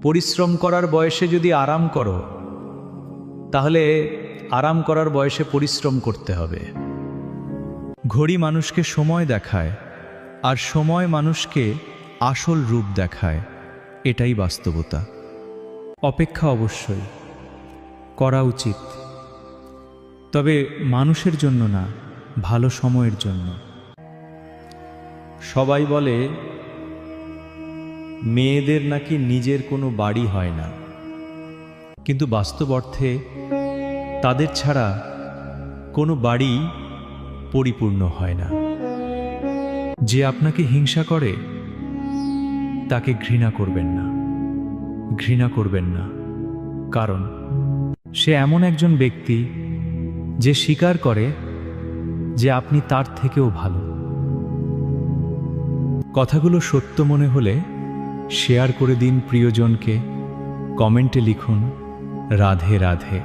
পরিশ্রম করার বয়সে যদি আরাম করো, তাহলে আরাম করার বয়সে পরিশ্রম করতে হবে। ঘড়ি মানুষকে সময় দেখায়, আর সময় মানুষকে আসল রূপ দেখায়। এটাই বাস্তবতা। অপেক্ষা অবশ্যই করা উচিত, তবে মানুষের জন্য না, ভালো সময়ের জন্য। সবাই বলে মেয়েদের নাকি নিজের কোনো বাড়ি হয় না, কিন্তু বাস্তব অর্থে তাদের ছাড়া কোনো বাড়ি পরিপূর্ণ হয় না। যে আপনাকে হিংসা করে তাকে ঘৃণা করবেন না, ঘৃণা করবেন না, কারণ সে এমন একজন ব্যক্তি যে স্বীকার করে যে আপনি তার থেকেও ভালো। কথাগুলো সত্য মনে হলে শেয়ার করে দিন প্রিয়জনকে, কমেন্টে লিখুন রাধে রাধে।